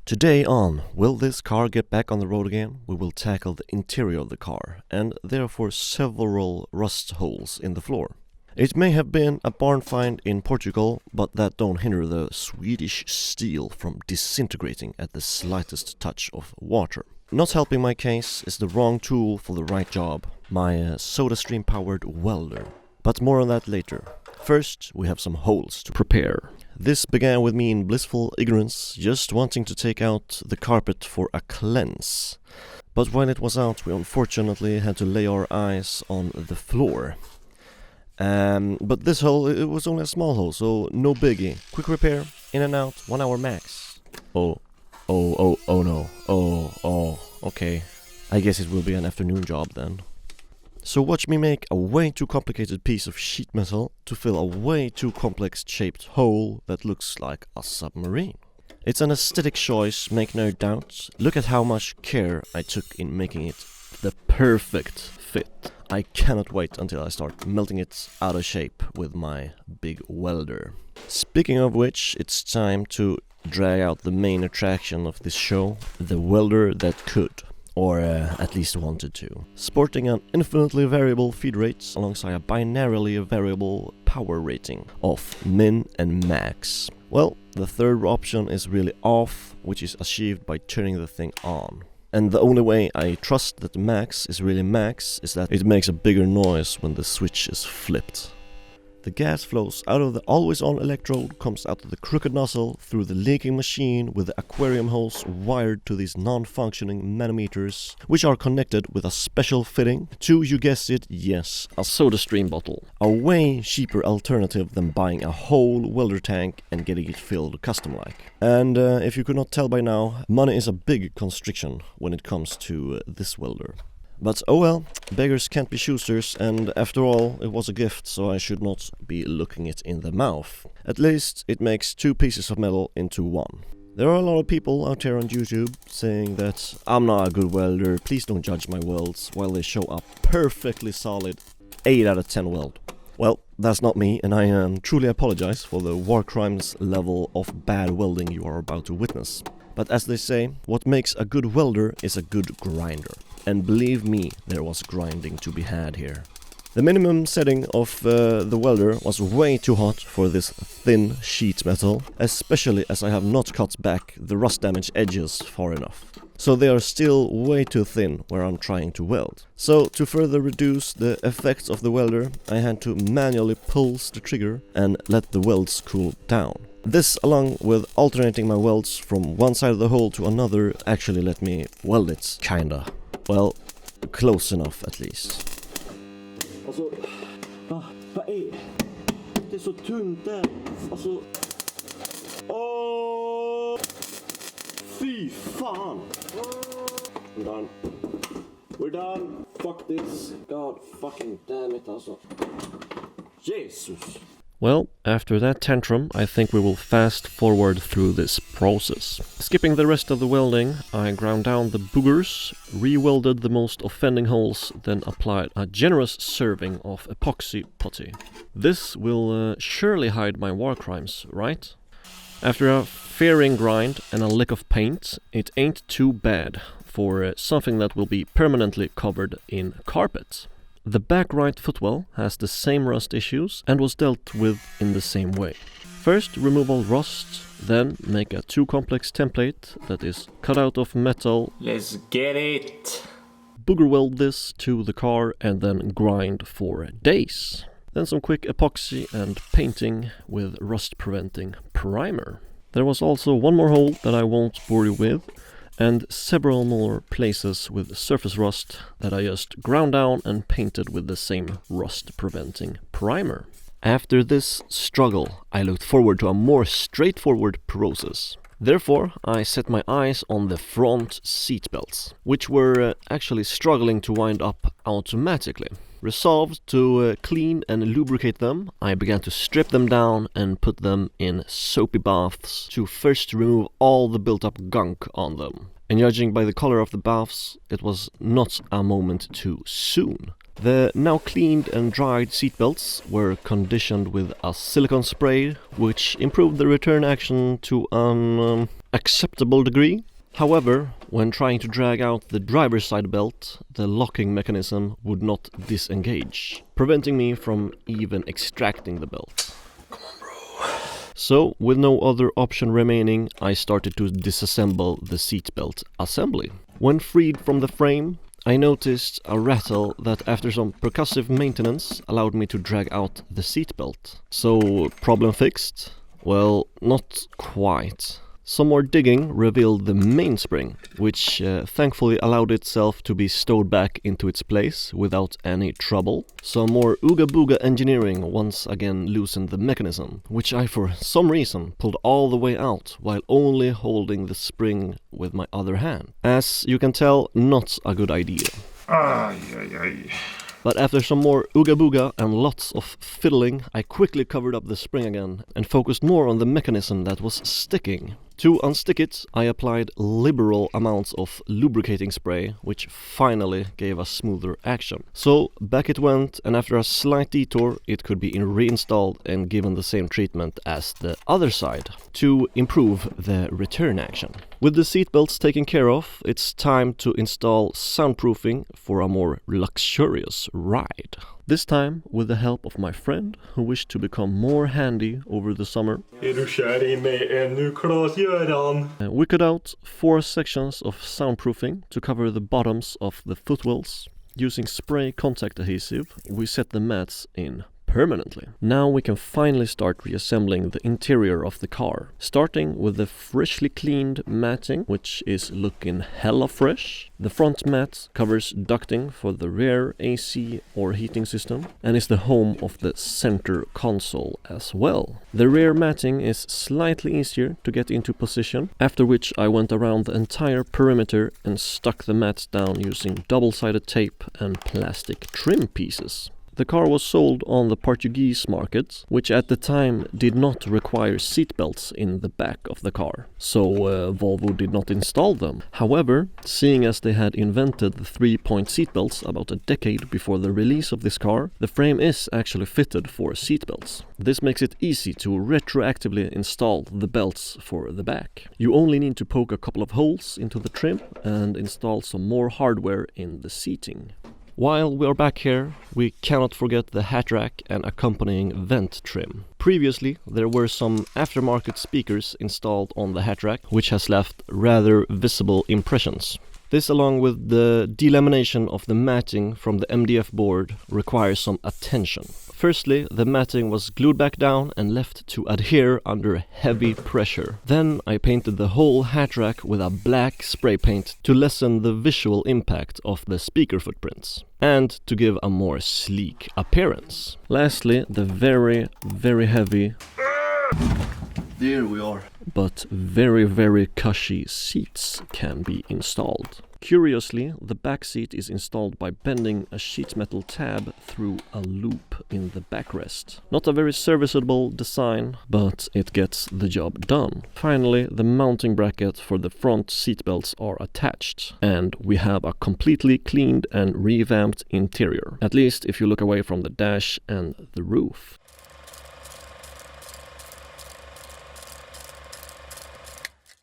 Today on Will This Car Get Back on the Road Again? We will tackle the interior of the car and therefore several rust holes in the floor. It may have been a barn find in Portugal, but that don't hinder the Swedish steel from disintegrating at the slightest touch of water. Not helping my case is the wrong tool for the right job, my SodaStream powered welder. But more on that later. First, we have some holes to prepare. This began with me in blissful ignorance, just wanting to take out the carpet for a cleanse. But when it was out, we unfortunately had to lay our eyes on the floor. But this hole, it was only a small hole, so no biggie. Quick repair, in and out, 1 hour max. Oh no. Okay. I guess it will be an afternoon job then. So watch me make a way too complicated piece of sheet metal to fill a way too complex shaped hole that looks like a submarine. It's an aesthetic choice, make no doubt. Look at how much care I took in making it the perfect fit. I cannot wait until I start melting it out of shape with my big welder. Speaking of which, it's time to drag out the main attraction of this show, the welder that could. Or at least wanted to. Sporting an infinitely variable feed rate alongside a binarily variable power rating of min and max. Well, the third option is really off, which is achieved by turning the thing on. And the only way I trust that max is really max is that it makes a bigger noise when the switch is flipped. The gas flows out of the always-on electrode, comes out of the crooked nozzle through the leaking machine with the aquarium hose wired to these non-functioning manometers, which are connected with a special fitting to, you guessed it, yes, a SodaStream bottle. A way cheaper alternative than buying a whole welder tank and getting it filled custom-like. And if you could not tell by now, money is a big constriction when it comes to this welder. But oh well, beggars can't be choosers, and after all, it was a gift, so I should not be looking it in the mouth. At least, it makes two pieces of metal into one. There are a lot of people out here on YouTube saying that I'm not a good welder, please don't judge my welds, while they show a perfectly solid 8 out of 10 weld. Well, that's not me, and I truly apologize for the war crimes level of bad welding you are about to witness. But as they say, what makes a good welder is a good grinder. And believe me, there was grinding to be had here. The minimum setting of the welder was way too hot for this thin sheet metal, especially as I have not cut back the rust damaged edges far enough. So they are still way too thin where I'm trying to weld. So to further reduce the effects of the welder, I had to manually pulse the trigger and let the welds cool down. This, along with alternating my welds from one side of the hole to another, actually let me weld it, kinda. Well, close enough at least. Alltså, vad är det är så tunt där. Alltså, fy fan. We're done. We're done. Fuck this. God fucking damn it alltså. Jesus. Well, after that tantrum, I think we will fast forward through this process. Skipping the rest of the welding, I ground down the boogers, re-welded the most offending holes, then applied a generous serving of epoxy putty. This will surely hide my war crimes, right? After a fairing grind and a lick of paint, it ain't too bad for something that will be permanently covered in carpet. The back right footwell has the same rust issues and was dealt with in the same way. First, remove all rust, then make a too complex template that is cut out of metal. Let's get it! Booger weld this to the car and then grind for days. Then some quick epoxy and painting with rust preventing primer. There was also one more hole that I won't bore you with, and several more places with surface rust that I just ground down and painted with the same rust-preventing primer. After this struggle, I looked forward to a more straightforward process. Therefore, I set my eyes on the front seat belts, which were actually struggling to wind up automatically. Resolved to clean and lubricate them, I began to strip them down and put them in soapy baths to first remove all the built-up gunk on them. And judging by the color of the baths, it was not a moment too soon. The now cleaned and dried seatbelts were conditioned with a silicone spray, which improved the return action to an acceptable degree. However, when trying to drag out the driver's side belt, the locking mechanism would not disengage, preventing me from even extracting the belt. Come on, bro. So, with no other option remaining, I started to disassemble the seatbelt assembly. When freed from the frame, I noticed a rattle that after some percussive maintenance allowed me to drag out the seatbelt. So, problem fixed? Well, not quite. Some more digging revealed the mainspring, which thankfully allowed itself to be stowed back into its place without any trouble. Some more ooga booga engineering once again loosened the mechanism, which I for some reason pulled all the way out while only holding the spring with my other hand. As you can tell, not a good idea. But after some more ooga booga and lots of fiddling, I quickly covered up the spring again and focused more on the mechanism that was sticking. To unstick it, I applied liberal amounts of lubricating spray, which finally gave a smoother action. So back it went, and after a slight detour, it could be reinstalled and given the same treatment as the other side to improve the return action. With the seatbelts taken care of, it's time to install soundproofing for a more luxurious ride. This time with the help of my friend who wished to become more handy over the summer. We cut out 4 sections of soundproofing to cover the bottoms of the footwells. Using spray contact adhesive, we set the mats in permanently. Now we can finally start reassembling the interior of the car, starting with the freshly cleaned matting, which is looking hella fresh. The front mat covers ducting for the rear AC or heating system and is the home of the center console as well. The rear matting is slightly easier to get into position, after which I went around the entire perimeter and stuck the mats down using double-sided tape and plastic trim pieces. The car was sold on the Portuguese market, which at the time did not require seatbelts in the back of the car, so Volvo did not install them. However, seeing as they had invented the 3-point seatbelts about a decade before the release of this car, the frame is actually fitted for seatbelts. This makes it easy to retroactively install the belts for the back. You only need to poke a couple of holes into the trim and install some more hardware in the seating. While we are back here, we cannot forget the hat rack and accompanying vent trim. Previously, there were some aftermarket speakers installed on the hat rack, which has left rather visible impressions. This, along with the delamination of the matting from the MDF board, requires some attention. Firstly, the matting was glued back down and left to adhere under heavy pressure. Then I painted the whole hat rack with a black spray paint to lessen the visual impact of the speaker footprints and to give a more sleek appearance. Lastly, the very, very heavy, there we are, but very, very cushy seats can be installed. Curiously, the back seat is installed by bending a sheet metal tab through a loop in the backrest. Not a very serviceable design, but it gets the job done. Finally, the mounting bracket for the front seatbelts are attached, and we have a completely cleaned and revamped interior, at least if you look away from the dash and the roof.